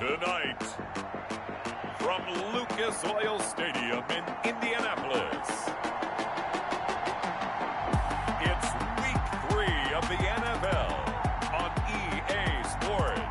Tonight, from Lucas Oil Stadium in Indianapolis, it's Week 3 of the NFL on EA Sports.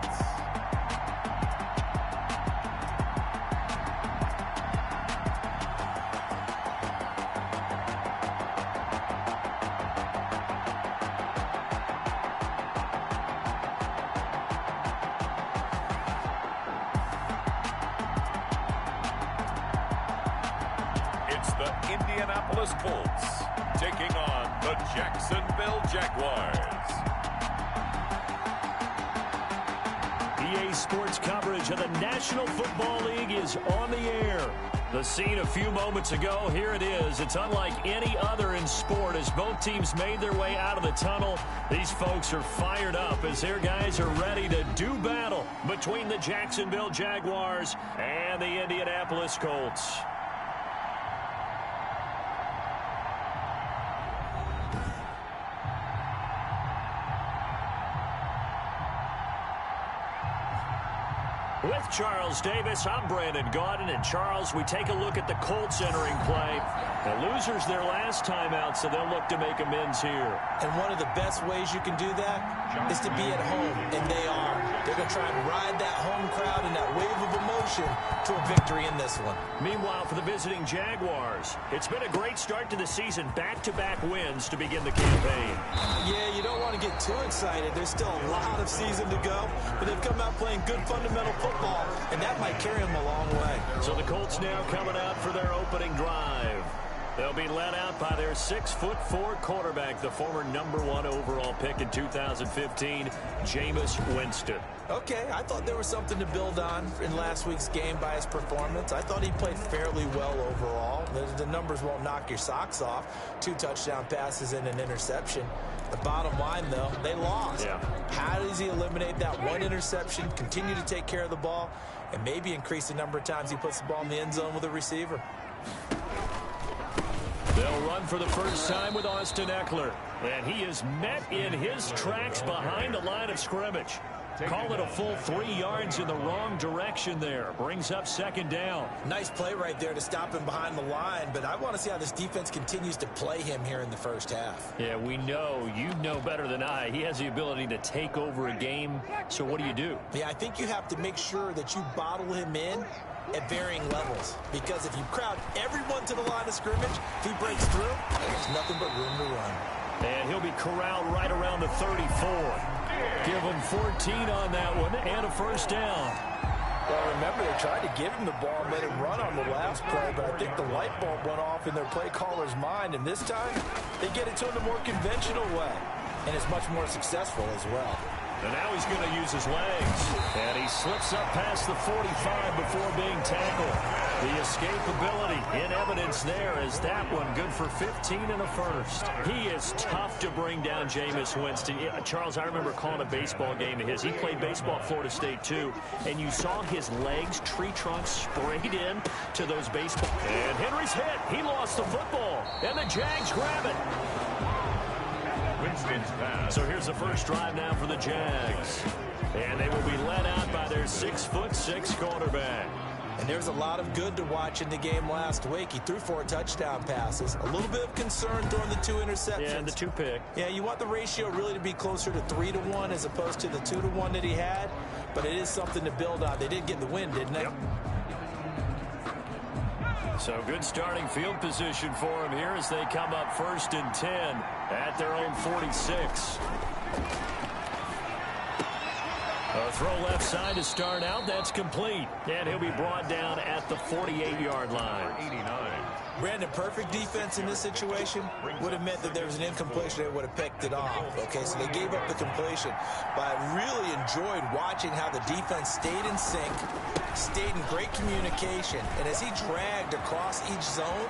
It's the Indianapolis Colts taking on the Jacksonville Jaguars. EA Sports coverage of the National Football League is on the air. The scene a few moments ago, here it is. It's unlike any other in sport as both teams made their way out of the tunnel. These folks are fired up as their guys are ready to do battle between the Jacksonville Jaguars and the Indianapolis Colts. With Charles Davis, I'm Brandon Gaudin. And Charles, we take a look at the Colts entering play. The losers their last time out, so they'll look to make amends here. And one of the best ways you can do that is to be at home, and they are. They're going to try and ride that home crowd and that wave of emotion to a victory in this one. Meanwhile, for the visiting Jaguars, it's been a great start to the season. Back-to-back wins to begin the campaign. Yeah, you don't want to get too excited. There's still a lot of season to go, but they've come out playing good fundamental football, and that might carry them a long way. So the Colts now coming out for their opening drive. They'll be led out by their 6'4" quarterback, the former #1 overall pick in 2015, Jameis Winston. Okay, I thought there was something to build on in last week's game by his performance. I thought he played fairly well overall. The numbers won't knock your socks off. 2 touchdown passes and an interception. The bottom line, though, they lost. Yeah. How does he eliminate that one interception, continue to take care of the ball, and maybe increase the number of times he puts the ball in the end zone with a receiver? They'll run for the first time with Austin Eckler. And he is met in his tracks behind the line of scrimmage. Call it a full 3 yards in the wrong direction there. Brings up second down. Nice play right there to stop him behind the line, but I want to see how this defense continues to play him here in the first half. Yeah, we know. You know better than I. He has the ability to take over a game. So what do? Yeah, I think you have to make sure that you bottle him in at varying levels, because if you crowd everyone to the line of scrimmage, if he breaks through, there's nothing but room to run. And he'll be corralled right around the 34. Give him 14 on that one and a first down. Well, remember, they tried to give him the ball and let him run on the last play, but I think the light bulb went off in their play caller's mind, and this time they get it to him the more conventional way, and it's much more successful as well. And now he's going to use his legs. And he slips up past the 45 before being tackled. The escapability in evidence there as that one good for 15 and a first. He is tough to bring down, Jameis Winston. Charles, I remember calling a baseball game of his. He played baseball at Florida State, too. And you saw his legs, tree trunks sprayed in to those baseball. And Henry's hit. He lost the football. And the Jags grab it. So here's the first drive now for the Jags. And they will be led out by their 6'6" quarterback. And there's a lot of good to watch in the game last week. He threw 4 touchdown passes. A little bit of concern throwing the 2 interceptions. Yeah, and the 2 pick. Yeah, you want the ratio really to be closer to 3-1 as opposed to the 2-1 that he had. But it is something to build on. They did get the win, didn't they? Yep. So good starting field position for him here as they come up 1st and 10 at their own 46. A throw left side to start out. That's complete. And he'll be brought down at the 48-yard line. 89. Brandon, perfect defense in this situation would have meant that there was an incompletion. They would have picked it off. Okay, so they gave up the completion. But I really enjoyed watching how the defense stayed in sync, stayed in great communication. And as he dragged across each zone,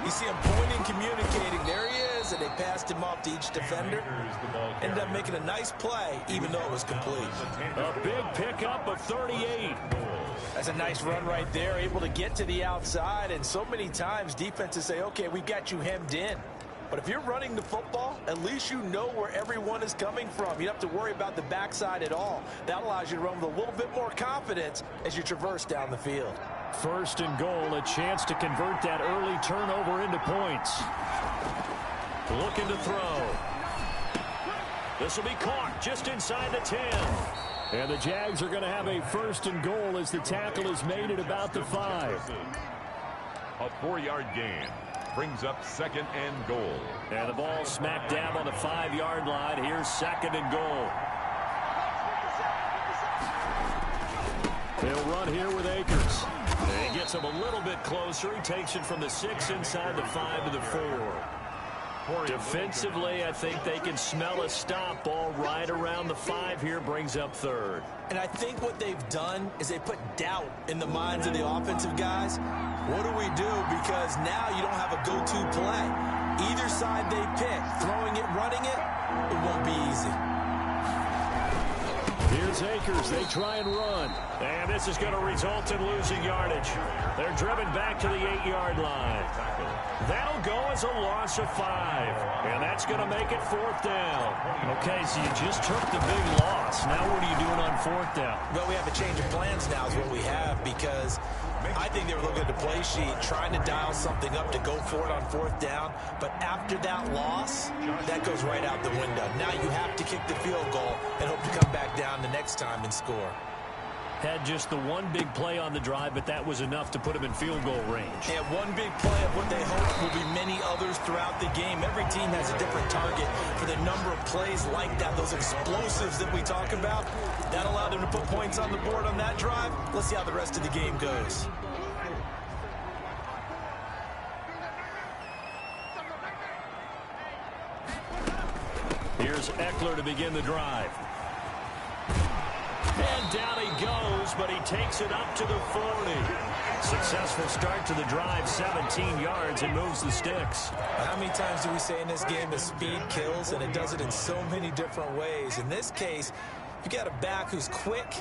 you see him pointing, communicating. There he is, and they passed him off to each defender. Ended up making a nice play, even though it was complete. A big pickup of 38. That's a nice run right there, able to get to the outside. And so many times defenses say, okay, we got you hemmed in. But if you're running the football, at least you know where everyone is coming from. You don't have to worry about the backside at all. That allows you to run with a little bit more confidence as you traverse down the field. First and goal, a chance to convert that early turnover into points. Looking to throw. This will be caught just inside the 10. And the Jags are going to have a first and goal as the tackle is made at about the 5. A 4-yard gain brings up second and goal. And the ball smack dab on the 5-yard line. Here's second and goal. They'll run here with Akers. And he gets him a little bit closer. He takes it from the 6 inside the 5 to the 4. Defensively, I think they can smell a stop ball right around the 5 here, brings up third. And I think what they've done is they put doubt in the minds of the offensive guys. What do we do? Because now you don't have a go-to play. Either side they pick, throwing it, running it, it won't be easy. Here's Akers. They try and run. And this is going to result in losing yardage. They're driven back to the 8-yard line. That'll go as a loss of 5. And that's going to make it 4th down. Okay, so you just took the big loss. Now what are you doing on 4th down? Well, we have a change of plans now is what we have, because I think they were looking at the play sheet, trying to dial something up to go for it on 4th down. But after that loss, that goes right out the window. Now you have to kick the field goal and hope to come back down the next time and score. Had just the one big play on the drive, but that was enough to put him in field goal range. And one big play of what they hope will be many others throughout the game. Every team has a different target for the number of plays like that, those explosives that we talk about. That allowed them to put points on the board on that drive. Let's see how the rest of the game goes. Here's Eckler to begin the drive. And down he goes, but he takes it up to the 40. Successful start to the drive, 17 yards, and moves the sticks. How many times do we say in this game that speed kills, and it does it in so many different ways? In this case, you got a back who's quick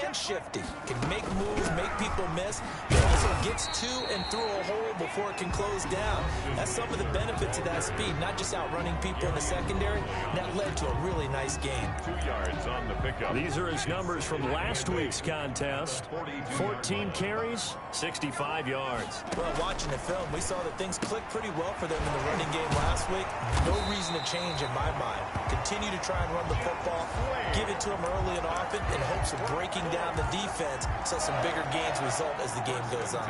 and shifty, can make moves, make people miss, but also gets to and through a hole before it can close down. That's some of the benefits of that speed, not just outrunning people in the secondary. That led to a really nice game. 2 yards on the pickup. These are his numbers from last week's contest. 14 carries, 65 yards. Well, watching the film, we saw that things clicked pretty well for them in the running game last week. No reason to change in my mind. Continue to try and run the football, give it to them early and often in hopes of breaking down the defense so some bigger gains result as the game goes on.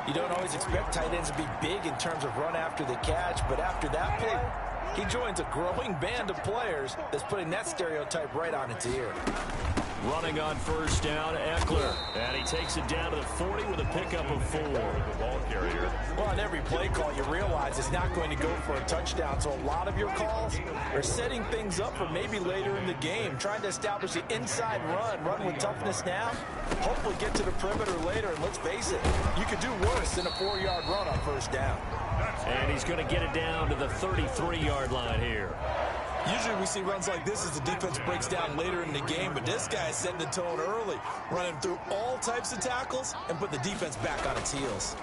You don't always expect tight ends to be big in terms of run after the catch, but after that play, he joins a growing band of players that's putting that stereotype right on its ear. Running on first down, Eckler. And he takes it down to the 40 with a pickup of 4. The ball carrier. Well, on every play call, you realize it's not going to go for a touchdown. So a lot of your calls are setting things up for maybe later in the game, trying to establish the inside run with toughness now, hopefully get to the perimeter later. And let's face it, you could do worse than a 4-yard run on first down. And he's going to get it down to the 33-yard line here. Usually we see runs like this as the defense breaks down later in the game, but this guy is setting the tone early, running through all types of tackles and put the defense back on its heels.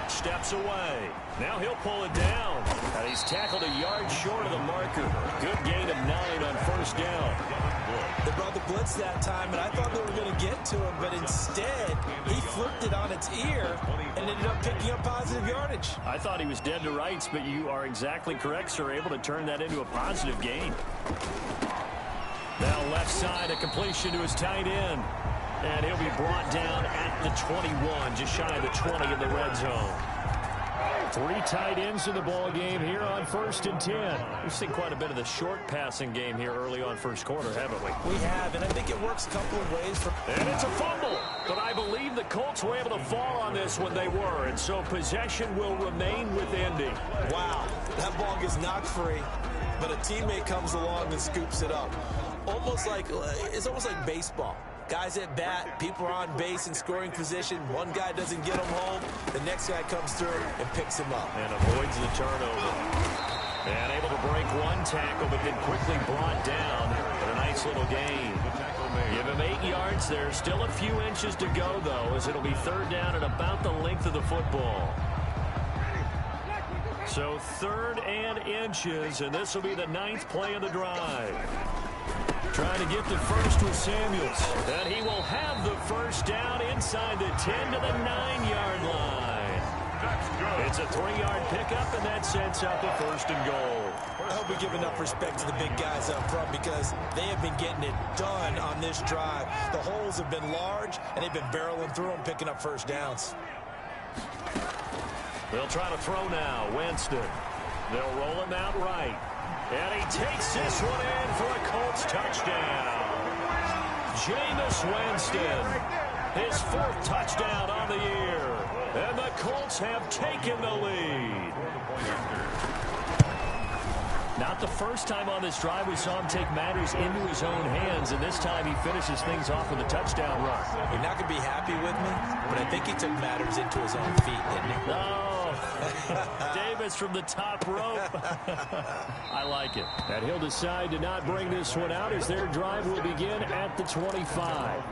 Steps away. Now he'll pull it down. And he's tackled a yard short of the marker. Good gain of 9 on first down. They brought the blitz that time, and I thought they were going to get to him, but instead he flipped it on its ear and ended up picking up positive yardage. I thought he was dead to rights, but you are exactly correct, sir. Able to turn that into a positive gain. Now left side, a completion to his tight end. And he'll be brought down at the 21, just shy of the 20 in the red zone. 3 tight ends in the ball game here on 1st and 10. We've seen quite a bit of the short passing game here early on first quarter, haven't we? We have, and I think it works a couple of ways. And it's a fumble, but I believe the Colts were able to fall on this when they were, and so possession will remain with Indy. Wow, that ball gets knocked free, but a teammate comes along and scoops it up. It's almost like baseball. Guys at bat, people are on base in scoring position. One guy doesn't get him home. The next guy comes through and picks him up. And avoids the turnover. And able to break one tackle, but then quickly brought down. But a nice little gain. Give him 8 yards. There's still a few inches to go, though, as it'll be 3rd down at about the length of the football. So 3rd and inches, and this will be the 9th play of the drive. Trying to get to first with Samuels. And he will have the first down inside the 10 to the 9-yard line. It's a 3-yard pickup, and that sets up a 1st and goal. I hope we give enough respect to the big guys up front because they have been getting it done on this drive. The holes have been large, and they've been barreling through them, picking up first downs. They'll try to throw now. Winston. They'll roll him out right. And he takes this one in for a Colts touchdown. Jameis Winston, his 4th touchdown on the year. And the Colts have taken the lead. Not the first time on this drive we saw him take matters into his own hands, and this time he finishes things off with a touchdown run. You're not going to be happy with me, but I think he took matters into his own feet, didn't he? Oh, Davis from the top rope. I like it. And he'll decide to not bring this one out as their drive will begin at the 25.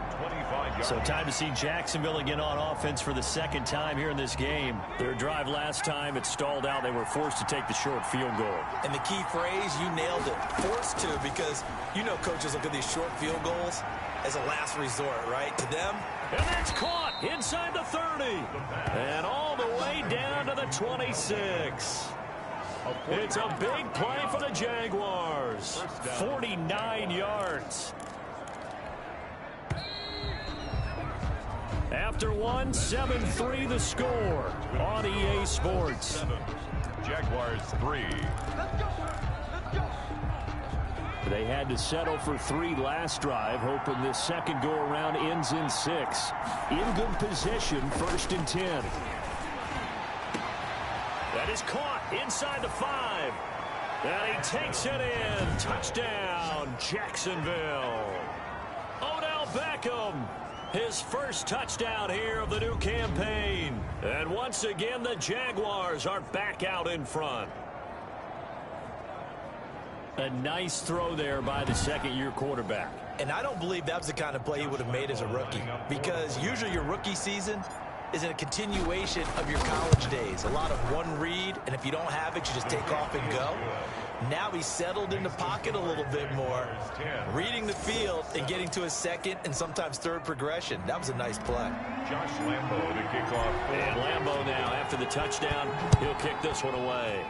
So time to see Jacksonville again on offense for the 2nd time here in this game. Their drive last time, it stalled out. They were forced to take the short field goal. And the key phrase, you nailed it. Forced to, because you know coaches look at these short field goals as a last resort, right? To them. And that's caught inside the 30. And all the way down to the 26. It's a big play for the Jaguars. 49 yards. After one, 7-3 the score on EA Sports. Jaguars 3. They had to settle for 3 last drive, hoping this second go-around ends in 6. In good position, 1st and 10. That is caught inside the 5. And he takes it in. Touchdown, Jacksonville. Odell Beckham. His first touchdown here of the new campaign. And once again, the Jaguars are back out in front. A nice throw there by the 2nd-year quarterback. And I don't believe that was the kind of play he would have made as a rookie. Because usually your rookie season is a continuation of your college days. A lot of one read, and if you don't have it, you just take off and go. Now he's settled in the pocket a little bit more, reading the field and getting to his 2nd and sometimes 3rd progression. That was a nice play. Josh Lambo to kick off. And Lambo now, after the touchdown, he'll kick this one away.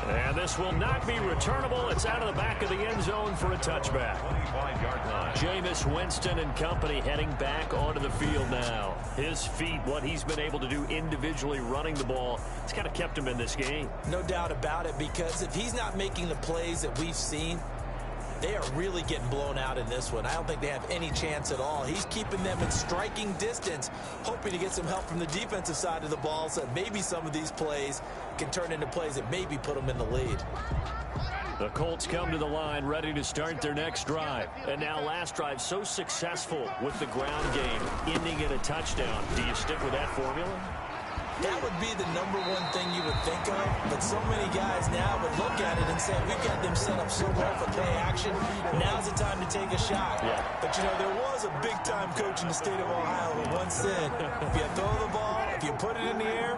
And this will not be returnable. It's out of the back of the end zone for a touchback. 25-yard line. Jameis Winston and company heading back onto the field now. His feet, what he's been able to do individually running the ball, it's kind of kept him in this game. No doubt about it, because if he's not making the plays that we've seen, they are really getting blown out in this one. I don't think they have any chance at all. He's keeping them in striking distance, hoping to get some help from the defensive side of the ball so that maybe some of these plays can turn into plays that maybe put them in the lead. The Colts come to the line ready to start their next drive. And now last drive so successful with the ground game, ending in a touchdown. Do you stick with that formula? That would be the #1 thing you would think of, but so many guys now would look at it and say, we've got them set up so well for play action, now's the time to take a shot. Yeah. But, you know, there was a big-time coach in the state of Ohio who once said, if you throw the ball, if you put it in the air,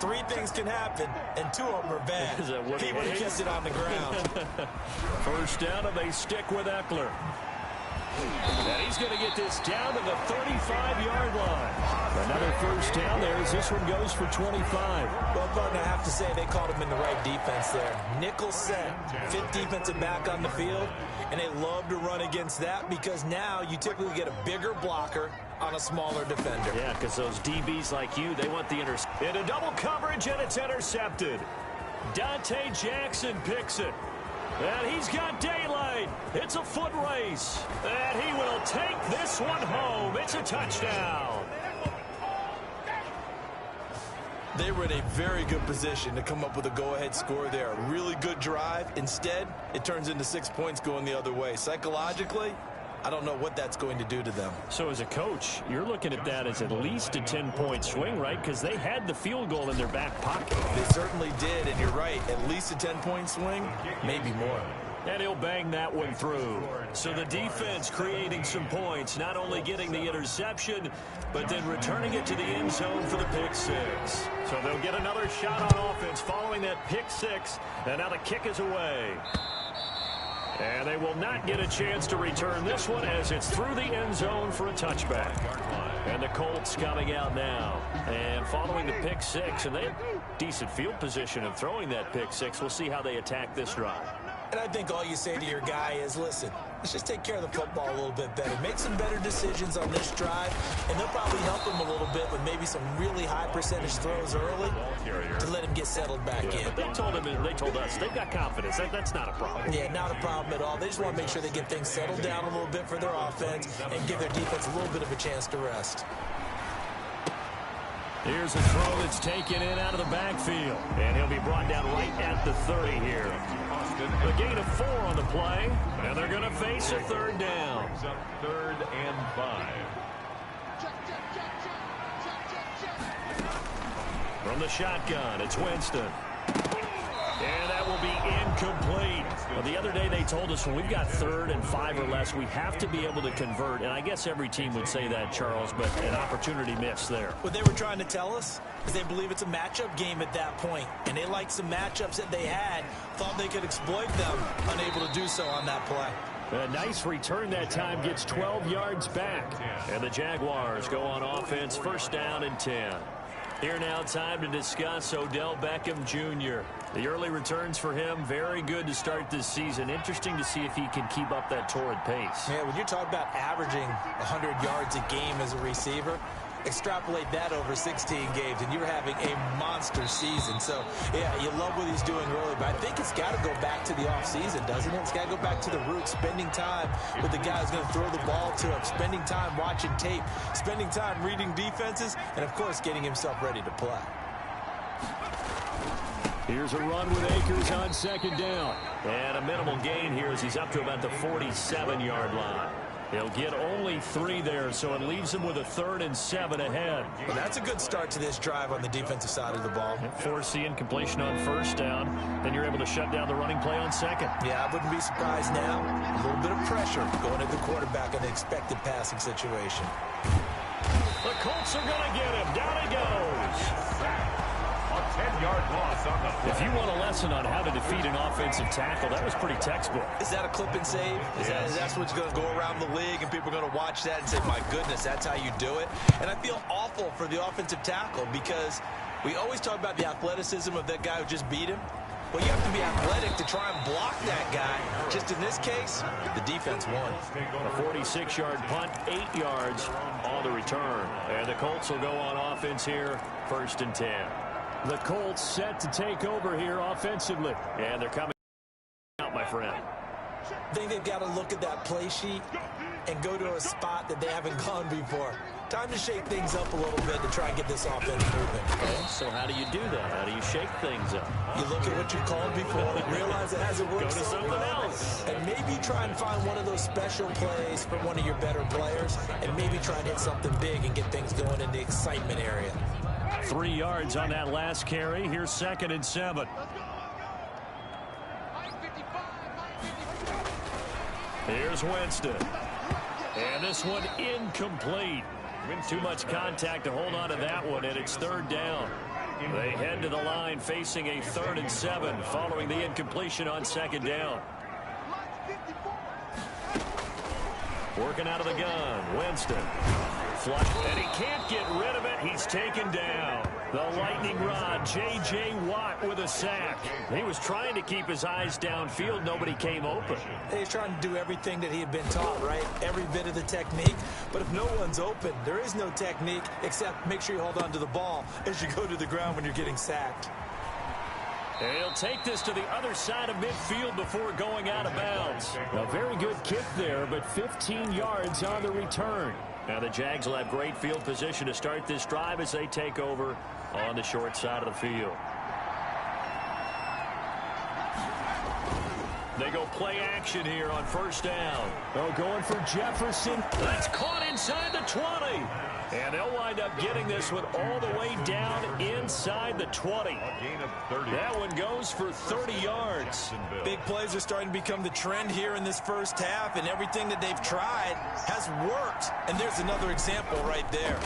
3 things can happen, and 2 of them are bad. He would have kept it on the ground. First down, and they stick with Eckler. And he's going to get this down to the 35-yard line. Another first down there as this one goes for 25. Well, partner, I have to say they called him in the right defense there. Nickel set, 5th defensive back on the field, and they love to run against that because now you typically get a bigger blocker on a smaller defender. Yeah, because those DBs like you, they want the interception. Into double coverage, and it's intercepted. Dante Jackson picks it. And he's got daylight. It's a foot race. And he will take this one home. It's a touchdown. They were in a very good position to come up with a go-ahead score there. A really good drive. Instead, it turns into 6 points going the other way. Psychologically, I don't know what that's going to do to them. So as a coach, you're looking at that as at least a 10-point swing, right? Because they had the field goal in their back pocket. They certainly did, and you're right. At least a 10-point swing, maybe more. And he'll bang that one through. So the defense creating some points, not only getting the interception, but then returning it to the end zone for the pick six. So they'll get another shot on offense following that pick six. And now the kick is away. And they will not get a chance to return this one as it's through the end zone for a touchback. And the Colts coming out now. And following the pick six, and they have decent field position of throwing that pick six. We'll see how they attack this drive. And I think all you say to your guy is, listen, let's just take care of the football a little bit better. Make some better decisions on this drive, and they'll probably help him a little bit with maybe some really high percentage throws early to let him get settled back in. But they told us they've got confidence. That's not a problem. Yeah, not a problem at all. They just want to make sure they get things settled down a little bit for their offense and give their defense a little bit of a chance to rest. Here's a throw that's taken in out of the backfield. And he'll be brought down right at the 30 here. A gain of 4 on the play. And they're going to face a third down. Third and 5. From the shotgun, it's Winston. And that will be incomplete. Well, the other day they told us when we've got 3rd and 5 or less, we have to be able to convert. And I guess every team would say that, Charles, but an opportunity missed there. What they were trying to tell us is they believe it's a matchup game at that point. And they liked some matchups that they had, thought they could exploit them, unable to do so on that play. A nice return that time, gets 12 yards back. And the Jaguars go on offense, first down and 10. Here now, time to discuss Odell Beckham Jr. The early returns for him, very good to start this season. Interesting to see if he can keep up that torrid pace. Yeah, when you're talking about averaging 100 yards a game as a receiver, extrapolate that over 16 games, and you're having a monster season. So, yeah, you love what he's doing early, but I think it's got to go back to the offseason, doesn't it? It's got to go back to the roots, spending time with the guy who's going to throw the ball to him, spending time watching tape, spending time reading defenses, and, of course, getting himself ready to play. Here's a run with Akers on second down. And a minimal gain here as he's up to about the 47-yard line. He'll get only 3 there, so it leaves him with a 3rd and 7 ahead. Well, that's a good start to this drive on the defensive side of the ball. Force the incompletion on first down. Then you're able to shut down the running play on second. Yeah, I wouldn't be surprised now. A little bit of pressure going at the quarterback in an expected passing situation. The Colts are going to get him. Down he goes. A 10-yard loss on the play. If you want a lesson on how to defeat an offensive tackle, that was pretty textbook. Is that a clip and save? That's what's going to go around the league, and people are going to watch that and say, my goodness, that's how you do it? And I feel awful for the offensive tackle because we always talk about the athleticism of that guy who just beat him. Well, you have to be athletic to try and block that guy. Just in this case, the defense won. A 46-yard punt, 8 yards on the return. And the Colts will go on offense here, 1st and 10. The Colts set to take over here offensively. And they're coming out, my friend. I think they've got to look at that play sheet and go to a spot that they haven't gone before. Time to shake things up a little bit to try and get this offense moving. Okay, so how do you do that? How do you shake things up? You look at what you called before, realize it hasn't worked Go to so something well, else. and maybe try and find one of those special plays for one of your better players, and maybe try and hit something big and get things going in the excitement area. 3 yards on that last carry. Here's 2nd and 7. Here's Winston. And this one incomplete. Too much contact to hold on to that one, and it's 3rd down. They head to the line facing a 3rd and 7 following the incompletion on 2nd down. Working out of the gun, Winston. Flush, and he can't get rid of it. He's taken down. The lightning rod, J.J. Watt with a sack. He was trying to keep his eyes downfield. Nobody came open. He's trying to do everything that he had been taught, right? Every bit of the technique. But if no one's open, there is no technique except make sure you hold on to the ball as you go to the ground when you're getting sacked. And he'll take this to the other side of midfield before going out of bounds. A very good kick there, but 15 yards on the return. Now the Jags will have great field position to start this drive as they take over on the short side of the field. They go play action here on first down. Oh, going for Jefferson. That's caught inside the 20. And they'll wind up getting this one all the way down inside the 20. That one goes for 30 yards. Big plays are starting to become the trend here in this first half, and everything that they've tried has worked. And there's another example right there.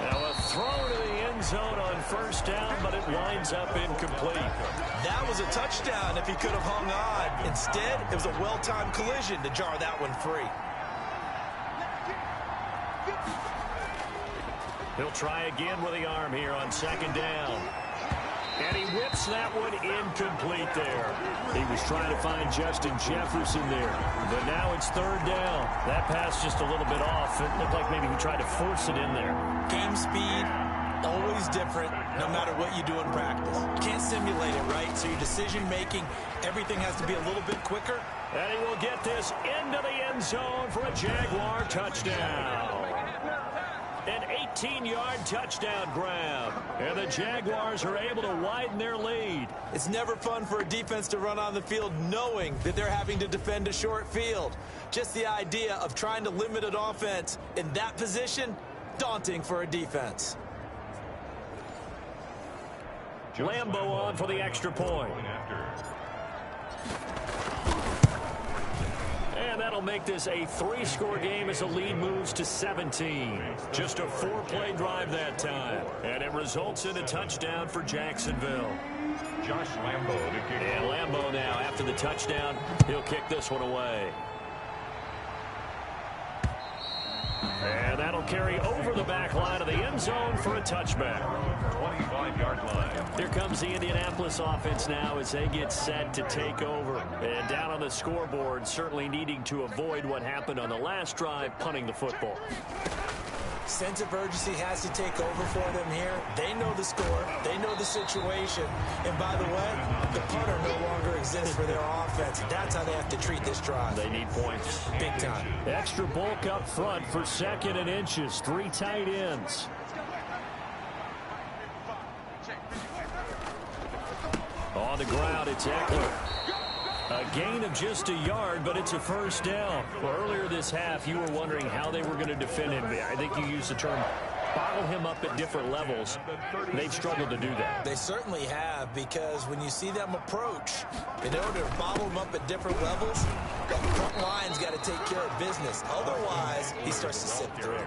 Now a throw to the end zone on first down, but it winds up incomplete. That was a touchdown if he could have hung on. Instead, it was a well-timed collision to jar that one free. He'll try again with the arm here on second down. And he whips that one incomplete there. He was trying to find Justin Jefferson there. But now it's third down. That pass just a little bit off. It looked like maybe he tried to force it in there. Game speed, always different, no matter what you do in practice. You can't simulate it, right? So your decision-making, everything has to be a little bit quicker. And he will get this into the end zone for a Jaguar touchdown. An 18-yard touchdown grab. And the Jaguars are able to widen their lead. It's never fun for a defense to run on the field knowing that they're having to defend a short field. Just the idea of trying to limit an offense in that position, daunting for a defense. Lambo on for the extra point. And that'll make this a 3-score game as the lead moves to 17. Just a 4-play drive that time. And it results in a touchdown for Jacksonville. Josh Lambo to kick. And Lambo now, after the touchdown, he'll kick this one away. And that'll carry over the back line of the end zone for a touchback. 25-yard line. Here comes the Indianapolis offense now as they get set to take over. And down on the scoreboard, certainly needing to avoid what happened on the last drive, punting the football. Sense of urgency has to take over for them here. They know the score. They know the situation. And by the way, the punter no longer exists for their offense. That's how they have to treat this drive. They need points. Big time. Extra bulk up front for 2nd and inches. 3 tight ends. On the ground, it's Eckler. A gain of just a yard, but it's a first down. Well, earlier this half, you were wondering how they were going to defend him. I think you used the term bottle him up at different levels. They've struggled to do that. They certainly have, because when you see them approach, in order to bottle him up at different levels, the front line's got to take care of business. Otherwise, he starts to sit through.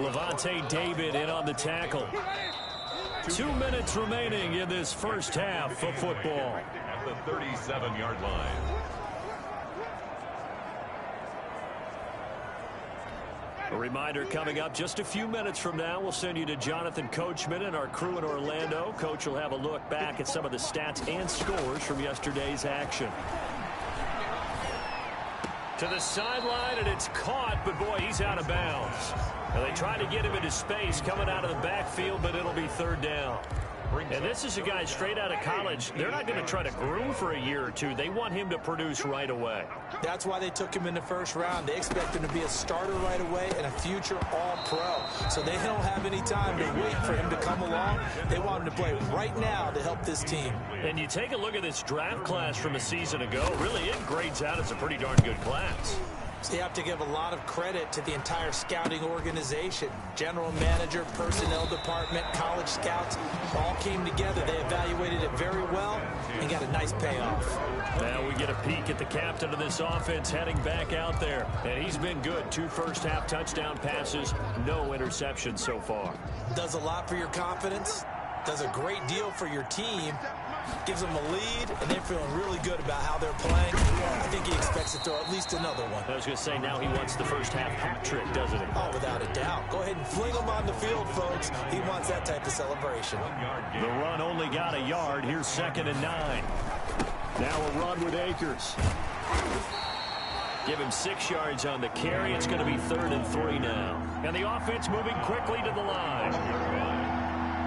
Levante David in on the tackle. 2 minutes remaining in this first half of football. The 37-yard line. A reminder coming up just a few minutes from now, we'll send you to Jonathan Coachman and our crew in Orlando. Coach will have a look back at some of the stats and scores from yesterday's action. To the sideline, and it's caught, but boy, he's out of bounds. And they try to get him into space coming out of the backfield, but it'll be third down. And this is a guy straight out of college. They're not going to try to groom for a year or two. They want him to produce right away. That's why they took him in the first round. They expect him to be a starter right away and a future all-pro. So they don't have any time to wait for him to come along. They want him to play right now to help this team. And you take a look at this draft class from a season ago. Really, it grades out as a pretty darn good class. So you have to give a lot of credit to the entire scouting organization. General manager, personnel department, college scouts, all came together. They evaluated it very well and got a nice payoff. Now we get a peek at the captain of this offense heading back out there. And he's been good. 2 first-half touchdown passes, no interceptions so far. Does a lot for your confidence. Does a great deal for your team. Gives them a lead, and they're feeling really good about how they're playing. I think he expects to throw at least another one. I was going to say, now he wants the first half hat trick, doesn't he? Oh, without a doubt. Go ahead and fling him on the field, folks. He wants that type of celebration. The run only got a yard. Here's 2nd and 9. Now a run with Akers. Give him 6 yards on the carry. It's going to be 3rd and 3 now. And the offense moving quickly to the line.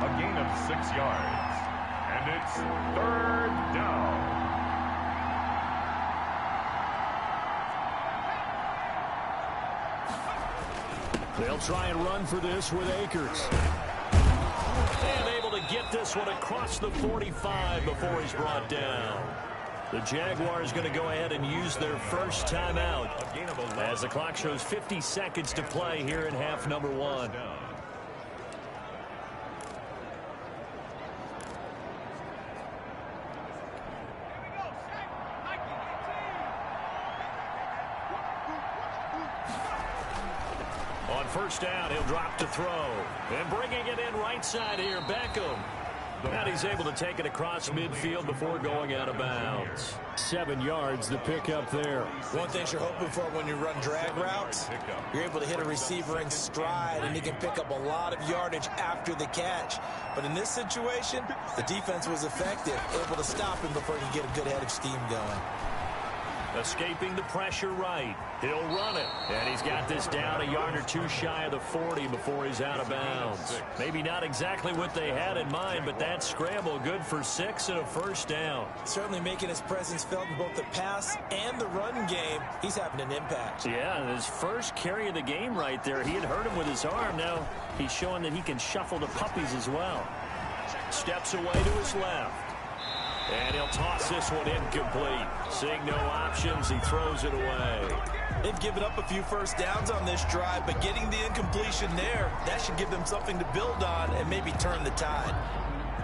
A gain of 6 yards. And it's 3rd down. They'll try and run for this with Akers. And able to get this one across the 45 before he's brought down. The Jaguars going to go ahead and use their first timeout as the clock shows 50 seconds to play here in half number 1. On first down, he'll drop to throw. And bringing it in right side here, Beckham. And he's able to take it across midfield before going out of bounds. 7 yards, the pickup there. One thing you're hoping for when you run drag routes, you're able to hit a receiver in stride, and he can pick up a lot of yardage after the catch. But in this situation, the defense was effective, able to stop him before he could get a good head of steam going. Escaping the pressure right. He'll run it. And he's got this down a yard or two shy of the 40 before he's out of bounds. Maybe not exactly what they had in mind, but that scramble good for 6 and a first down. Certainly making his presence felt in both the pass and the run game. He's having an impact. Yeah, his first carry of the game right there. He had hurt him with his arm. Now he's showing that he can shuffle the puppies as well. Steps away to his left. And he'll toss this one incomplete. Seeing no options, he throws it away. They've given up a few first downs on this drive, but getting the incompletion there, that should give them something to build on and maybe turn the tide.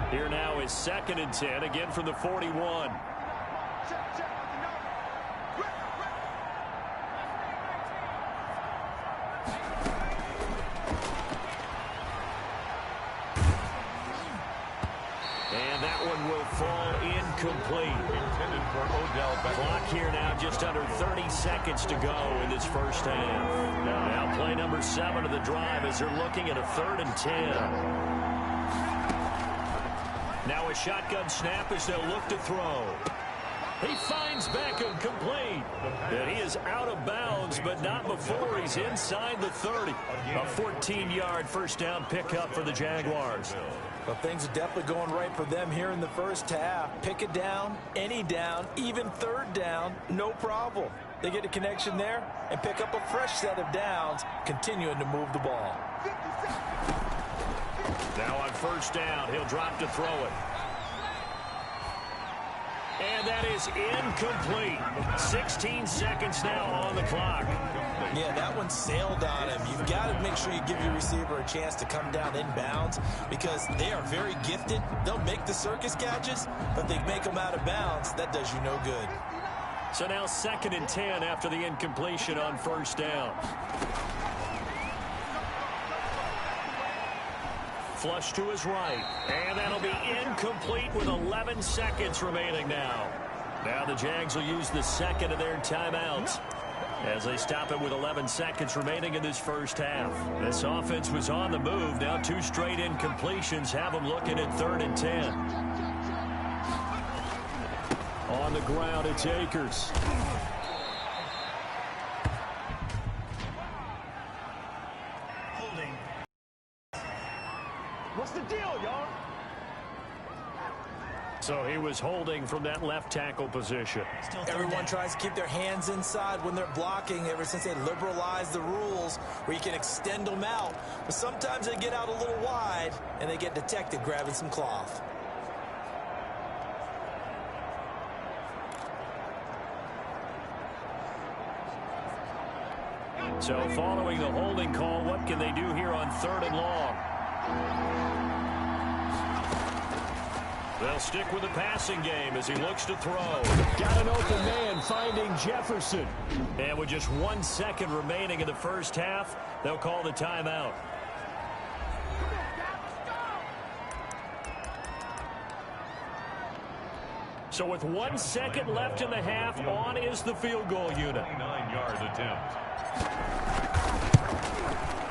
Here now is 2nd and 10, again from the 41. And that one will fall incomplete. Intended for Odell Beckham. Clock here now, just under 30 seconds to go in this first half. Now play number 7 of the drive as they're looking at a 3rd and 10. Now a shotgun snap as they'll look to throw. He finds Beckham complete. And he is out of bounds, but not before he's inside the 30. A 14-yard first down pickup for the Jaguars. Well, things are definitely going right for them here in the first half. Pick a down, any down, even 3rd down, no problem. They get a connection there and pick up a fresh set of downs, continuing to move the ball. Now on first down, he'll drop to throw it. And that is incomplete. 16 seconds now on the clock. Yeah, that one sailed on him. You've got to make sure you give your receiver a chance to come down inbounds because they are very gifted. They'll make the circus catches, but they make them out of bounds. That does you no good. So now 2nd and 10 after the incompletion on first down. Flush to his right. And that'll be incomplete with 11 seconds remaining now. Now the Jags will use the 2nd of their timeouts as they stop it with 11 seconds remaining in this first half. This offense was on the move. Now 2 straight incompletions have them looking at 3rd and 10. On the ground, it's Akers. What's the deal, y'all? So he was holding from that left tackle position. Everyone tries to keep their hands inside when they're blocking ever since they liberalized the rules where you can extend them out. But sometimes they get out a little wide and they get detected grabbing some cloth. So following the holding call, what can they do here on 3rd and long? They'll stick with the passing game as he looks to throw. Got an open man finding Jefferson. And with just 1 second remaining in the first half, they'll call the timeout. So with 1 second left in the half, on is the field goal unit. 9-yard attempt.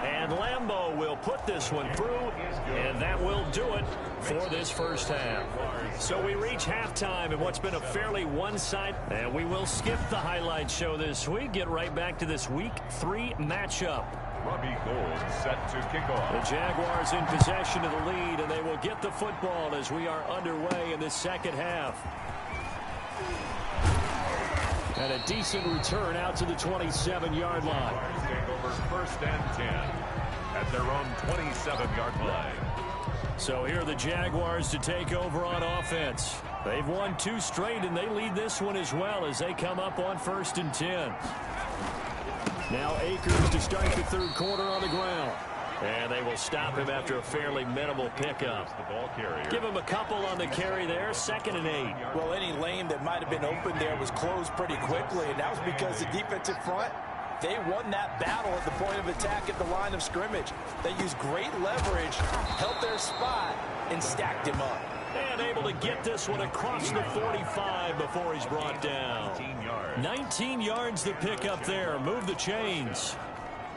And Lambeau will put this one through, and that will do it for this first half. So we reach halftime in what's been a fairly one-sided, and we will skip the highlight show this week, get right back to this Week 3 matchup. Robbie Gould set to kick off. The Jaguars in possession of the lead, and they will get the football as we are underway in the second half. And a decent return out to the 27-yard line. Take over 1st and 10 at their own 27-yard line. So here are the Jaguars to take over on offense. They've won 2 straight, and they lead this one as well as they come up on 1st and 10. Now Akers to start the 3rd quarter on the ground. And they will stop him after a fairly minimal pickup. Give him a couple on the carry there, 2nd and 8. Well, any lane that might have been open there was closed pretty quickly, and that was because the defensive front, they won that battle at the point of attack at the line of scrimmage. They used great leverage, held their spot, and stacked him up. And able to get this one across the 45 before he's brought down. 19 yards the pickup there. Move the chains.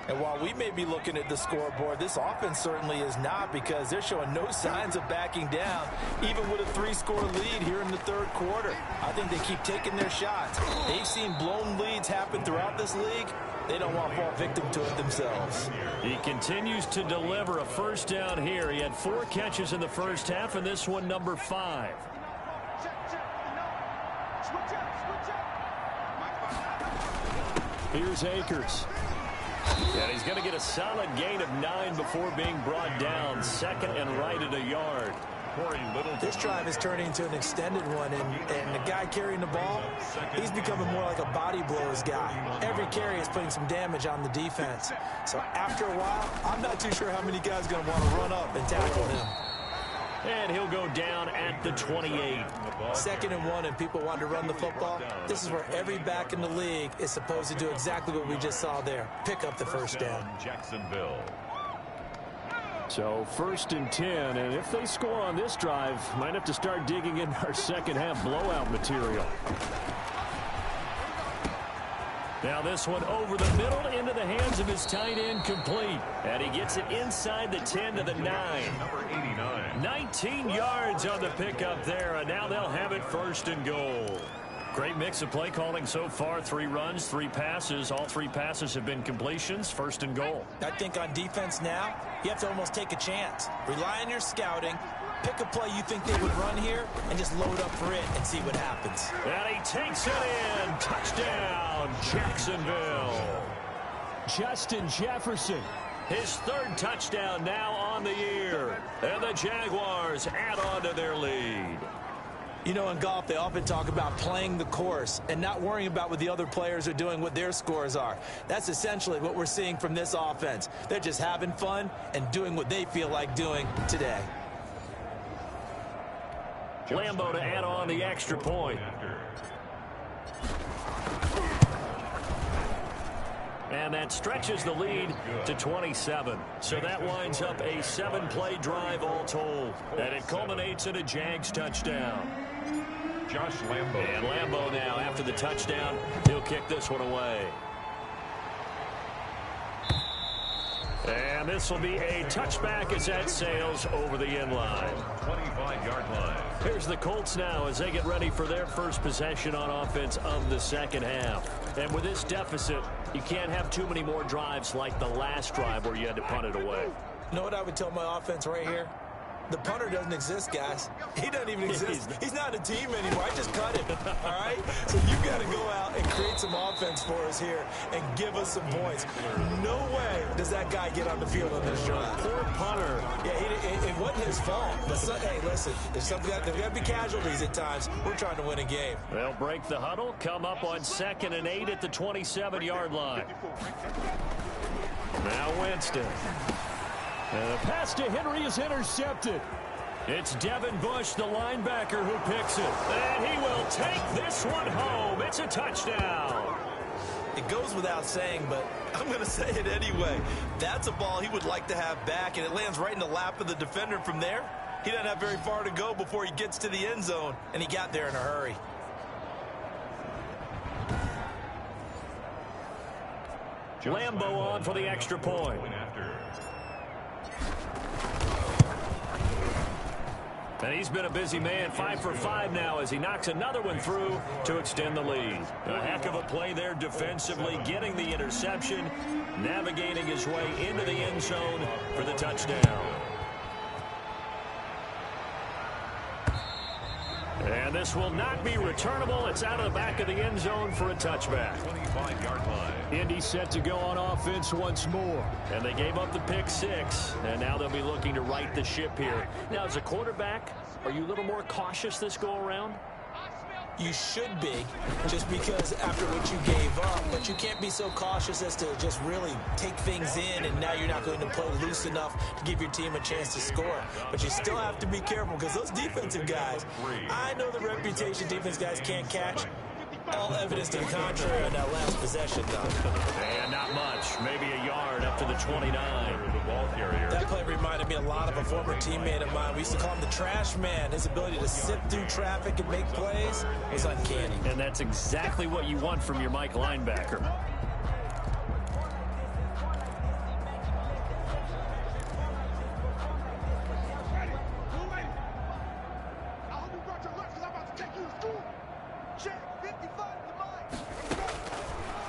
And while we may be looking at the scoreboard, this offense certainly is not, because they're showing no signs of backing down, even with a 3-score lead here in the 3rd quarter. I think they keep taking their shots. They've seen blown leads happen throughout this league. They don't want to fall victim to it themselves. He continues to deliver a 1st down here. He had 4 catches in the 1st half, and this one number 5. Here's Akers. And he's going to get a solid gain of 9 before being brought down. 2nd and right at a yard. This drive is turning into an extended one, and the guy carrying the ball, he's becoming more like a body blows guy. Every carry is putting some damage on the defense. So after a while, I'm not too sure how many guys are going to want to run up and tackle him. And he'll go down at the 28. 2nd and 1, and people want to run the football. This is where every back in the league is supposed to do exactly what we just saw there. Pick up the 1st down. Jacksonville. So 1st and 10, and if they score on this drive, might have to start digging in our 2nd half blowout material. Now this one over the middle into the hands of his tight end, complete. And he gets it inside the 10 to the 9. Number 89. 19 yards on the pickup there, and now they'll have it 1st and goal. Great mix of play calling so far. 3 runs, 3 passes. All 3 passes have been completions. 1st and goal. I think on defense now, you have to almost take a chance. Rely on your scouting. Pick a play you think they would run here and just load up for it and see what happens. And he takes it in. Touchdown, Jacksonville. Justin Jefferson. His 3rd touchdown now on the year. And the Jaguars add on to their lead. You know, in golf, they often talk about playing the course and not worrying about what the other players are doing, what their scores are. That's essentially what we're seeing from this offense. They're just having fun and doing what they feel like doing today. Lambo to add on the extra point. And that stretches the lead to 27. So that winds up a 7-play drive all told. And it culminates in a Jags touchdown. Josh Lambo. And Lambo now, after the touchdown, he'll kick this one away. And this will be a touchback as that sails over the end line. 25-yard line. Here's the Colts now as they get ready for their first possession on offense of the 2nd half. And with this deficit, you can't have too many more drives like the last drive where you had to punt it away. You know what I would tell my offense right here? The punter doesn't exist, guys. He doesn't even exist. He's not a team anymore. I just cut him, all right? So you got to go out and create some offense for us here and give us some points. No way does that guy get on the field on this drive. Poor punter. Yeah, it wasn't his fault. But hey, listen, there's got to be casualties at times. We're trying to win a game. They'll break the huddle, come up on 2nd and 8 at the 27-yard line. Now Winston. And the pass to Henry is intercepted. It's Devin Bush, the linebacker, who picks it. And he will take this one home. It's a touchdown. It goes without saying, but I'm going to say it anyway. That's a ball he would like to have back, and it lands right in the lap of the defender from there. He doesn't have very far to go before he gets to the end zone, and he got there in a hurry. Lambo on for the extra point. And he's been a busy man, 5 for 5 now as he knocks another one through to extend the lead. A heck of a play there defensively, getting the interception, navigating his way into the end zone for the touchdown. And this will not be returnable. It's out of the back of the end zone for a touchback. 25-yard line. Indy set to go on offense once more. And they gave up the pick 6. And now they'll be looking to right the ship here. Now, as a quarterback, are you a little more cautious this go-around? You should be, just because after what you gave up, but you can't be so cautious as to just really take things in, and now you're not going to play loose enough to give your team a chance to score. But you still have to be careful, because those defensive guys, I know the reputation defense guys can't catch. All evidence to the contrary on that last possession, though. And not much, maybe a yard up to the 29. That play reminded me a lot of a former teammate of mine. We used to call him the trash man. His ability to sift through traffic and make plays was uncanny. And that's exactly what you want from your Mike linebacker.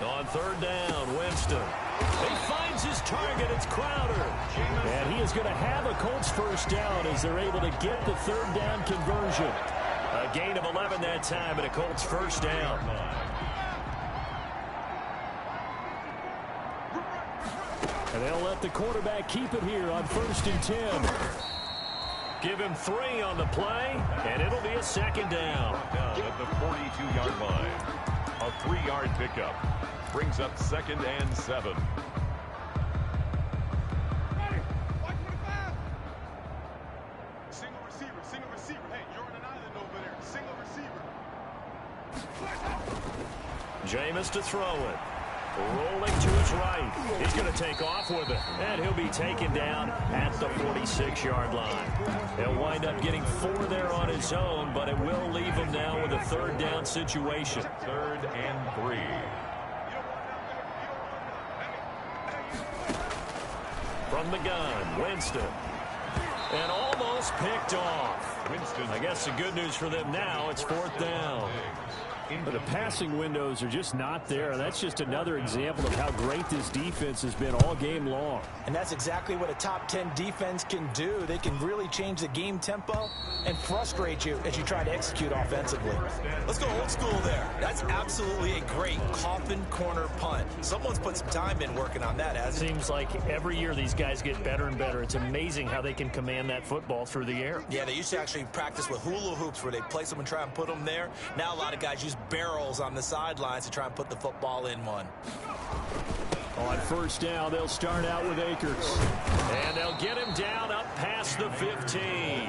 On third down, Winston. He finds his target. It's Crowder. And he is going to have a Colts first down as they're able to get the third down conversion. A gain of 11 that time, and a Colts first down. And they'll let the quarterback keep it here on 1st and 10. Give him 3 on the play, and it'll be a second down. At the 42-yard line. A 3-yard pickup. Brings up 2nd and 7. Single receiver. Hey, you're on an island over there. Single receiver. Jameis to throw it. Rolling to his right. He's going to take off with it. And he'll be taken down at the 46-yard line. He'll wind up getting 4 there on his own, but it will leave him now with a third down situation. 3rd and 3. From the gun, Winston. And almost picked off. Winston. I guess the good news for them now, it's 4th down. But the passing windows are just not there. That's just another example of how great this defense has been all game long. And that's exactly what a top 10 defense can do. They can really change the game tempo and frustrate you as you try to execute offensively. Let's go old school there. That's absolutely a great coffin corner punt. Someone's put some time in working on that, hasn't it? Seems like every year these guys get better and better. It's amazing how they can command that football through the air. Yeah, they used to actually practice with hula hoops where they place them and try and put them there. Now a lot of guys use barrels on the sidelines to try and put the football in one. On 1st down, they'll start out with Akers. And they'll get him down up past the 15.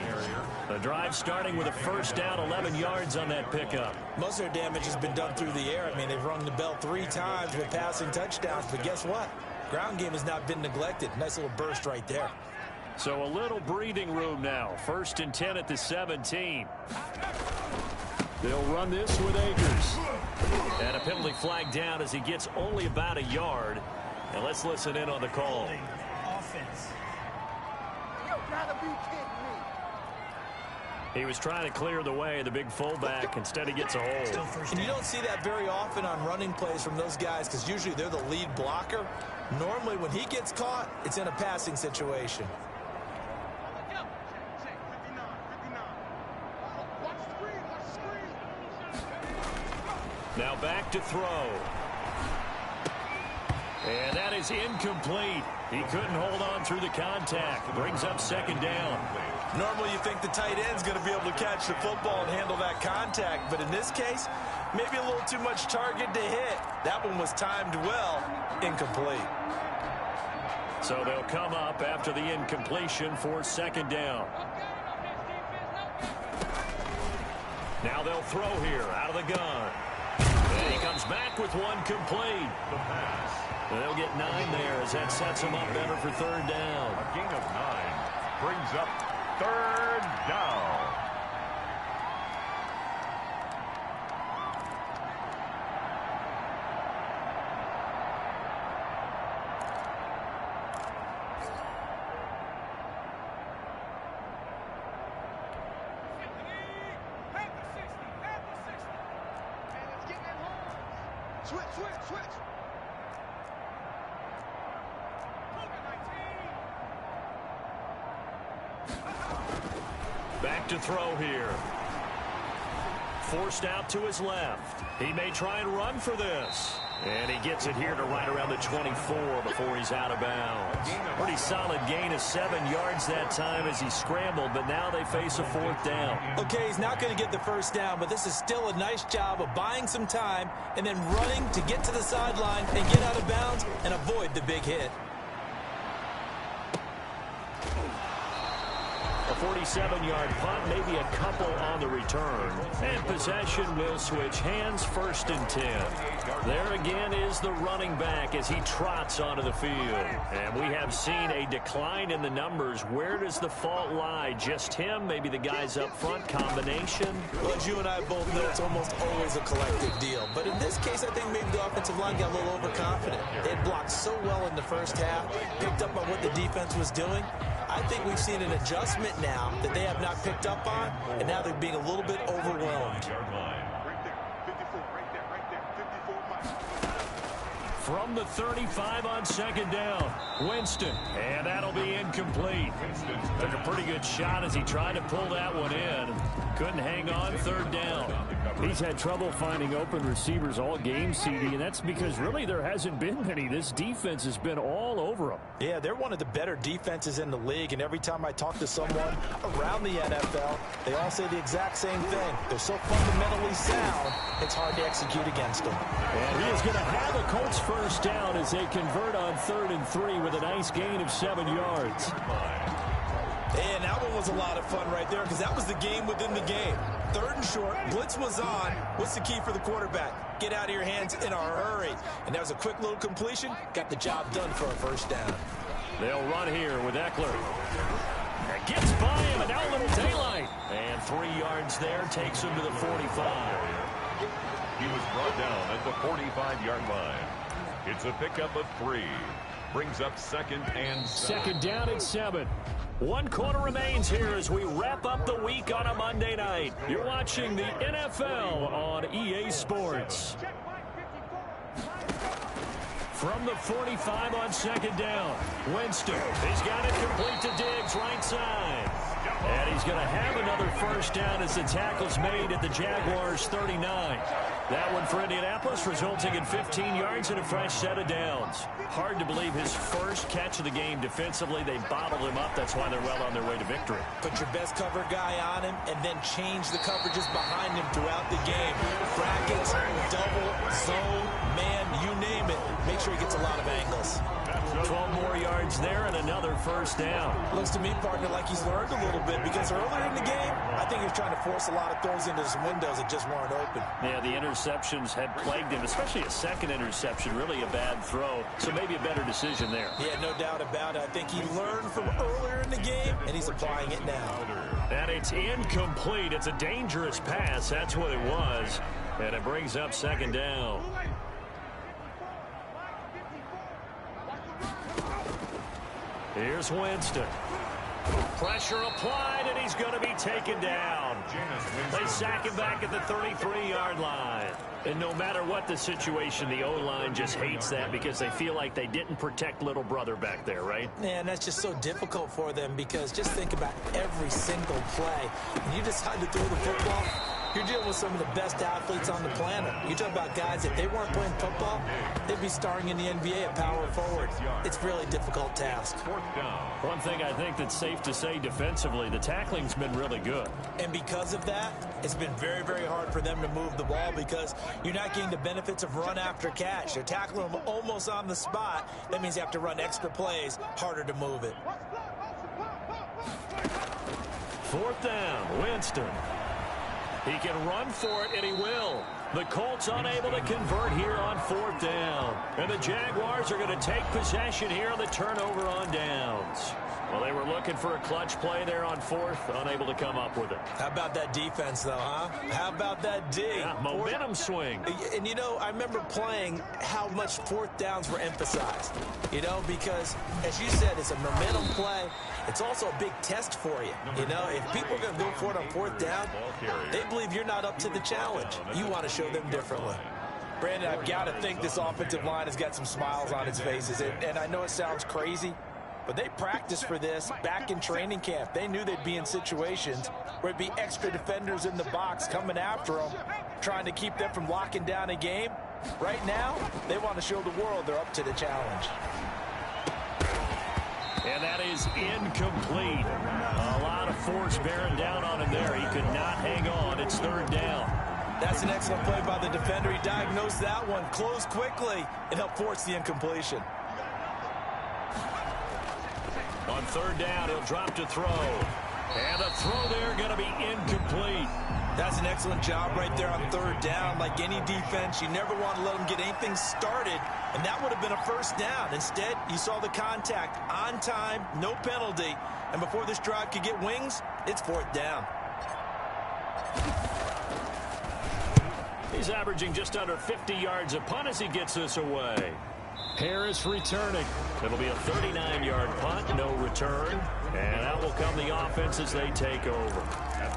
The drive starting with a first down, 11 yards on that pickup. Most of their damage has been done through the air. I mean, they've rung the bell 3 times with passing touchdowns, but guess what? Ground game has not been neglected. Nice little burst right there. So a little breathing room now. 1st and 10 at the 17. They'll run this with Akers. And a penalty flag down as he gets only about a yard. And let's listen in on the call. Offense. You gotta be kidding me. He was trying to clear the way, the big fullback. Instead, he gets a hold. And you don't see that very often on running plays from those guys because usually they're the lead blocker. Normally, when he gets caught, it's in a passing situation. Now back to throw. And that is incomplete. He couldn't hold on through the contact. Brings up 2nd down. Normally you think the tight end's going to be able to catch the football and handle that contact, but in this case, maybe a little too much target to hit. That one was timed well. Incomplete. So they'll come up after the incompletion for 2nd down. Now they'll throw here out of the gun. And he comes back with one complete. The pass. And they'll get 9 there as that sets him up better for 3rd down. A gain of 9 brings up 3rd down. Switch. Back to throw here. forced out to his left. He may try and run for this. And he gets it here to right around the 24 before he's out of bounds. Pretty solid gain of 7 yards that time as he scrambled, but now they face a 4th down. Okay, he's not going to get the first down, but this is still a nice job of buying some time and then running to get to the sideline and get out of bounds and avoid the big hit. A 47-yard punt, maybe a couple on the return. And possession will switch hands, 1st and 10. There again is the running back as he trots onto the field. And we have seen a decline in the numbers. Where does the fault lie? Just him? Maybe the guys up front? Combination? Well, as you and I both know, it's almost always a collective deal. But in this case, I think maybe the offensive line got a little overconfident. They had blocked so well in the first half, picked up on what the defense was doing. I think we've seen an adjustment now that they have not picked up on, and now they're being a little bit overwhelmed. From the 35 on 2nd down, Winston, and that'll be incomplete. Took a pretty good shot as he tried to pull that one in. Couldn't hang on, 3rd down. He's had trouble finding open receivers all game, CD, and that's because really there hasn't been many. This defense has been all over him. Yeah, they're one of the better defenses in the league, and every time I talk to someone around the NFL, they all say the exact same thing. They're so fundamentally sound, it's hard to execute against them. And he is going to have a Colts 1st down as they convert on 3rd and 3 with a nice gain of 7 yards. And that one was a lot of fun right there because that was the game within the game. 3rd and short, blitz was on. What's the key for the quarterback? Get out of your hands in a hurry. And that was a quick little completion. Got the job done for a 1st down. They'll run here with Eckler. That gets by him, and now a little daylight. And 3 yards there takes him to the 45. He was brought down at the 45-yard line. It's a pickup of 3. Brings up 2nd and 7. 2nd down and 7. 1 quarter remains here as we wrap up the week on a Monday night. You're watching the NFL on EA Sports. From the 45 on 2nd down, Winston. He's got it complete to Diggs, right side. And he's going to have another 1st down as the tackle's made at the Jaguars' 39. That one for Indianapolis, resulting in 15 yards and a fresh set of downs. Hard to believe his first catch of the game defensively. They bottled him up. That's why they're well on their way to victory. Put your best cover guy on him and then change the coverages behind him throughout the game. Brackets, double, zone, man, you name it. Make sure he gets a lot of angles. 12 more yards there and another 1st down. Looks to me, partner, like he's learned a little bit because earlier in the game, I think he was trying to force a lot of throws into some windows that just weren't open. Yeah, the interceptions had plagued him, especially a 2nd interception, really a bad throw. So maybe a better decision there. Yeah, no doubt about it. I think he learned from earlier in the game, and he's applying it now. And it's incomplete. It's a dangerous pass. That's what it was. And it brings up 2nd down. Here's Winston. Pressure applied, and he's going to be taken down. They sack him back at the 33-yard line. And no matter what the situation, the O-line just hates that because they feel like they didn't protect little brother back there, right? Man, that's just so difficult for them because just think about every single play. When you decide to throw the football, you're dealing with some of the best athletes on the planet. You talk about guys, if they weren't playing football, they'd be starring in the NBA at power forward. It's a really difficult task. One thing I think that's safe to say defensively, the tackling's been really good. And because of that, it's been very, very hard for them to move the ball because you're not getting the benefits of run after catch. They're tackling them almost on the spot. That means you have to run extra plays, harder to move it. 4th down, Winston. He can run for it, and he will. The Colts unable to convert here on 4th down. And the Jaguars are going to take possession here on the turnover on downs. Well, they were looking for a clutch play there on 4th, unable to come up with it. How about that defense, though, huh? How about that D? Yeah, momentum swing. And, you know, I remember playing how much 4th downs were emphasized, you know, because, as you said, it's a momentum play. It's also a big test for you. You know, if people are going to go for it on 4th down, they believe you're not up to the challenge. You want to show them differently. Brandon, I've got to think this offensive line has got some smiles on its faces. And I know it sounds crazy, But they practiced for this back in training camp. They knew they'd be in situations where there'd be extra defenders in the box coming after them, trying to keep them from locking down a game. Right now, they want to show the world they're up to the challenge. And that is incomplete. A lot of force bearing down on him there. He could not hang on. It's third down. That's an excellent play by the defender. He diagnosed that one, closed quickly, and helped force the incompletion. On third down, he'll drop to throw. And the throw there going to be incomplete. That's an excellent job right there on third down. Like any defense, you never want to let them get anything started, and that would have been a first down. Instead, you saw the contact on time, no penalty, and before this drive could get wings, it's fourth down. He's averaging just under 50 yards a punt as he gets this away. Harris returning. It'll be a 39-yard punt, no return. And out will come the offense as they take over.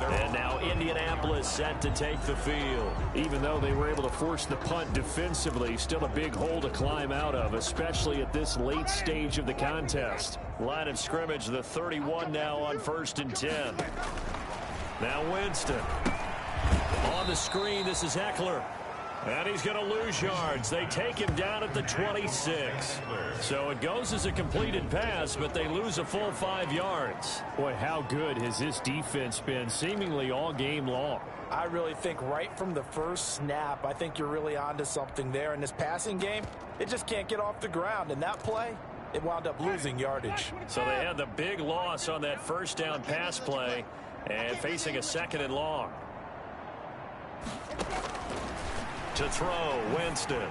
And now Indianapolis set to take the field. Even though they were able to force the punt defensively, still a big hole to climb out of, especially at this late stage of the contest. Line of scrimmage, the 31 now on 1st and 10. Now Winston. On the screen, this is Eckler. And he's going to lose yards. They take him down at the 26. So it goes as a completed pass, but they lose a full 5 yards. Boy, how good has this defense been seemingly all game long? I really think right from the first snap, I think you're really onto something there. In this passing game, it just can't get off the ground. And that play, it wound up losing yardage. So they had the big loss on that first down pass play and facing a 2nd and long. To throw, Winston.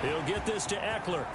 He'll get this to Eckler.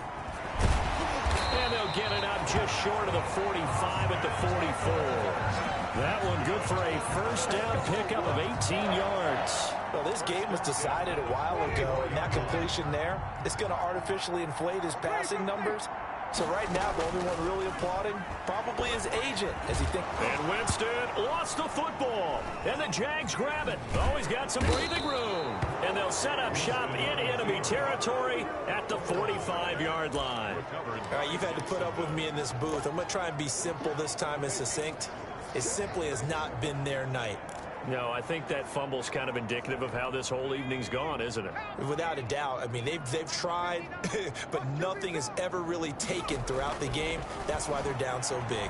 And they'll get it up just short of the 45 at the 44. That one good for a first down pickup of 18 yards. Well, this game was decided a while ago, and that completion there is going to artificially inflate his passing numbers. So right now, the only one really applauding probably his agent as he thinks. And Winston lost the football. And the Jags grab it. Oh, he's got some breathing room. And they'll set up shop in enemy territory at the 45-yard line. All right, you've had to put up with me in this booth. I'm going to try and be simple this time and succinct. It simply has not been their night. No, I think that fumble's kind of indicative of how this whole evening's gone, isn't it? Without a doubt. I mean, they've tried, but nothing has ever really taken throughout the game. That's why they're down so big.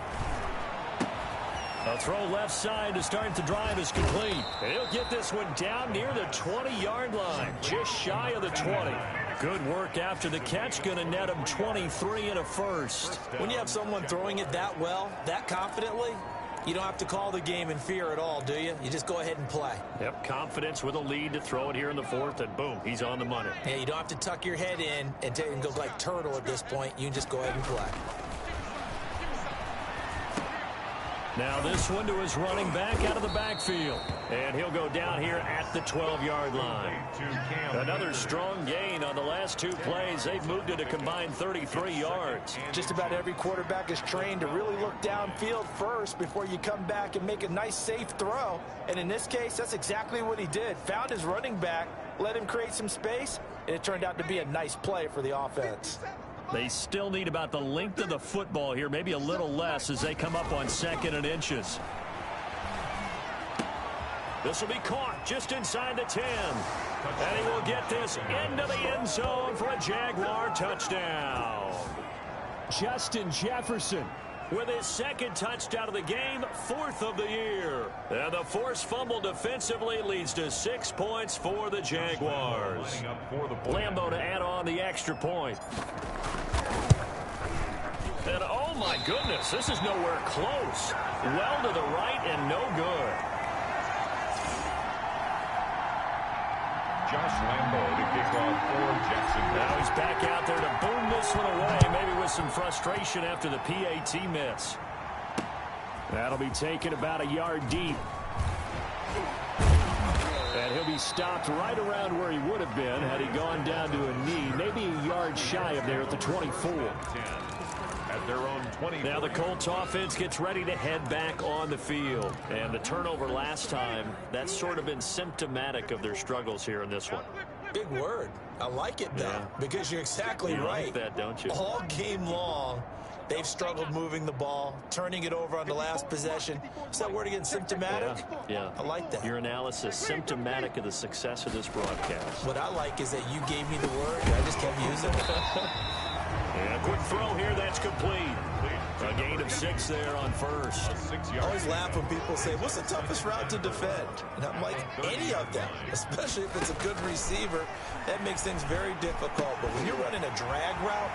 A throw left side to start the drive is complete. And he'll get this one down near the 20-yard line, just shy of the 20. Good work after the catch, going to net him 23 and a first. When you have someone throwing it that well, that confidently, you don't have to call the game in fear at all, do you? You just go ahead and play. Yep, confidence with a lead to throw it here in the 4th, and boom, he's on the money. Yeah, you don't have to tuck your head in and go like turtle at this point. You can just go ahead and play. Now this one to his running back out of the backfield. And he'll go down here at the 12-yard line. Another strong gain on the last 2 plays. They've moved it a combined 33 yards. Just about every quarterback is trained to really look downfield first before you come back and make a nice, safe throw. And in this case, that's exactly what he did. Found his running back, let him create some space, and it turned out to be a nice play for the offense. They still need about the length of the football here, maybe a little less as they come up on 2nd and inches. This will be caught just inside the 10. And he will get this into the end zone for a Jaguar touchdown. Justin Jefferson with his 2nd touchdown of the game, 4th of the year. And the forced fumble defensively leads to 6 points for the Jaguars. Lambeau to add on the extra point. And oh my goodness, this is nowhere close. Well to the right and no good. Josh Lambeau to kick off for Jacksonville. Now he's back out there to boom this one away, maybe with some frustration after the PAT miss. That'll be taken about a yard deep. And he'll be stopped right around where he would have been had he gone down to a knee, maybe a yard shy of there at the 24. At their own 20. Now the Colts offense gets ready to head back on the field. And the turnover last time, that's sort of been symptomatic of their struggles here in this one. Big word. I like it, though, because you're exactly right. You like that, don't you? All game long, They've struggled moving the ball, turning it over on the last possession. Is that word again, symptomatic? Yeah. I like that. Your analysis, symptomatic of the success of this broadcast. What I like is that you gave me the word, and I just kept using it. And a quick throw here, that's complete. A gain of 6 there on first. I always laugh when people say, what's the toughest route to defend? And I'm like, any of them, especially if it's a good receiver. That makes things very difficult. But when you're running a drag route,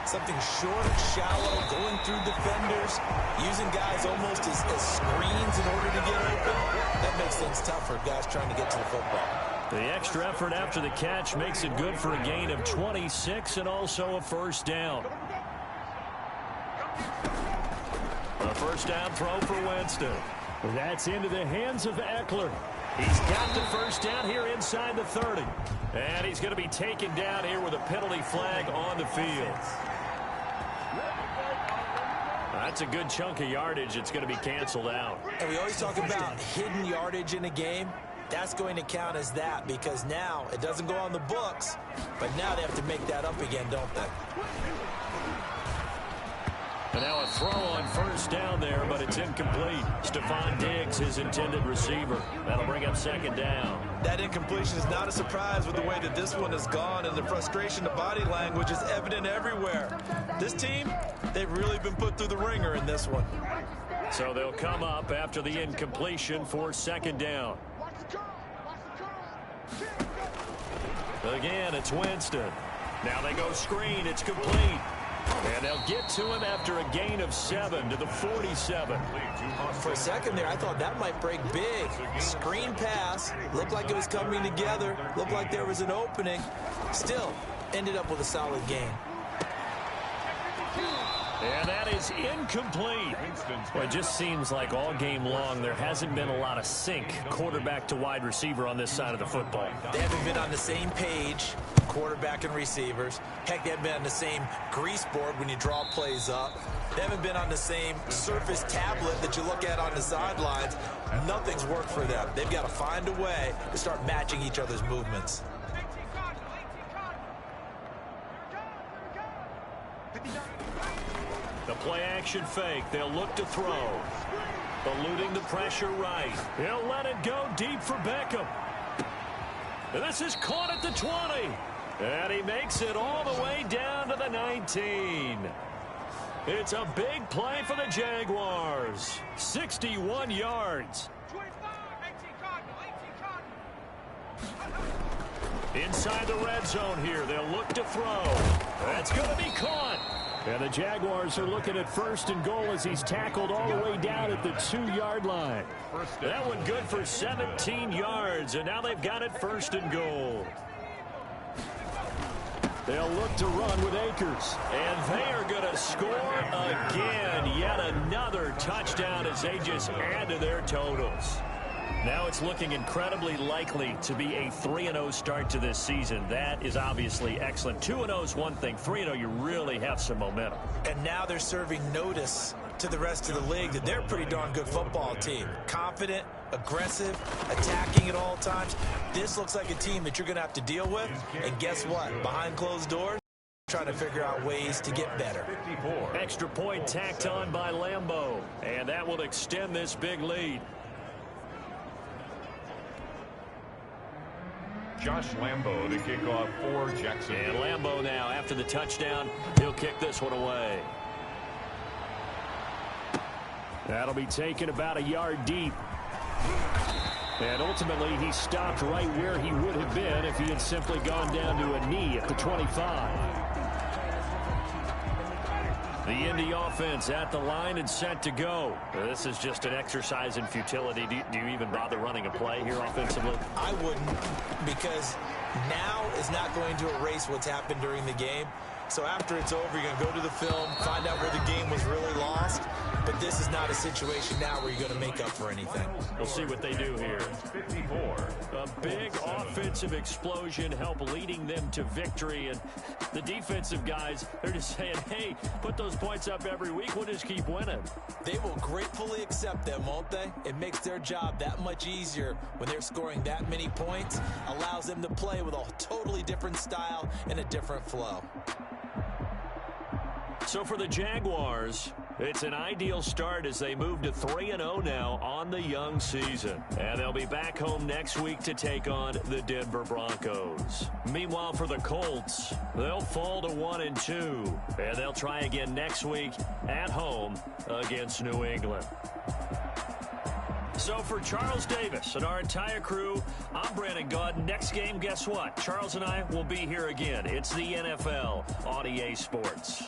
something short, shallow, going through defenders, using guys almost as screens in order to get open, that makes things tough for guys trying to get to the football. The extra effort after the catch makes it good for a gain of 26 and also a first down. A first down throw for Winston. That's into the hands of Eckler. He's got the first down here inside the 30. And he's going to be taken down here with a penalty flag on the field. That's a good chunk of yardage. It's going to be canceled out. And we always talk about hidden yardage in a game. That's going to count as that because now it doesn't go on the books, but now they have to make that up again, don't they? And now a throw on first down there, but it's incomplete. Stephon Diggs, his intended receiver. That'll bring up second down. That incompletion is not a surprise with the way that this one has gone, and the frustration, the body language is evident everywhere. This team, they've really been put through the ringer in this one. So they'll come up after the incompletion for second down. Again, it's Winston. Now they go screen. It's complete. And they'll get to him after a gain of 7 to the 47. For a second there, I thought that might break big. Screen pass. Looked like it was coming together. Looked like there was an opening. Still, ended up with a solid gain. And that is incomplete. Well, it just seems like all game long there hasn't been a lot of sync quarterback to wide receiver on this side of the football. They haven't been on the same page, quarterback and receivers. Heck, they haven't been on the same grease board when you draw plays up. They haven't been on the same surface tablet that you look at on the sidelines. Nothing's worked for them. They've got to find a way to start matching each other's movements. The play-action fake. They'll look to throw. Eluding the pressure right. He'll let it go deep for Beckham. And this is caught at the 20. And he makes it all the way down to the 19. It's a big play for the Jaguars. 61 yards. Inside the red zone here. They'll look to throw. That's going to be caught. And the Jaguars are looking at first and goal as he's tackled all the way down at the 2-yard line. That one good for 17 yards, and now they've got it first and goal. They'll look to run with Akers. And they are going to score again. Yet another touchdown as they just add to their totals. Now it's looking incredibly likely to be a 3-0 start to this season. That is obviously excellent. 2-0 is one thing. 3-0, you really have some momentum. And now they're serving notice to the rest of the league that they're a pretty darn good football team. Confident, aggressive, attacking at all times. This looks like a team that you're going to have to deal with. And guess what? Behind closed doors, trying to figure out ways to get better. Extra point tacked on by Lambeau. And that will extend this big lead. Josh Lambeau to kick off for Jacksonville. And Lambeau now, after the touchdown, he'll kick this one away. That'll be taken about a yard deep. And ultimately, he stopped right where he would have been if he had simply gone down to a knee at the 25. The Indy offense at the line and set to go. This is just an exercise in futility. Do you even bother running a play here offensively? I wouldn't, because now is not going to erase what's happened during the game. So after it's over, you're going to go to the film, find out where the game was really lost. But this is not a situation now where you're going to make up for anything. We'll see what they do here. 54. A big offensive explosion help leading them to victory. And the defensive guys, they're just saying, hey, put those points up every week. We'll just keep winning. They will gratefully accept them, won't they? It makes their job that much easier when they're scoring that many points. Allows them to play with a totally different style and a different flow. So for the Jaguars, it's an ideal start as they move to 3-0 now on the young season. And they'll be back home next week to take on the Denver Broncos. Meanwhile, for the Colts, they'll fall to 1-2. And they'll try again next week at home against New England. So for Charles Davis and our entire crew, I'm Brandon Gaudin. Next game, guess what? Charles and I will be here again. It's the NFL on EA Sports.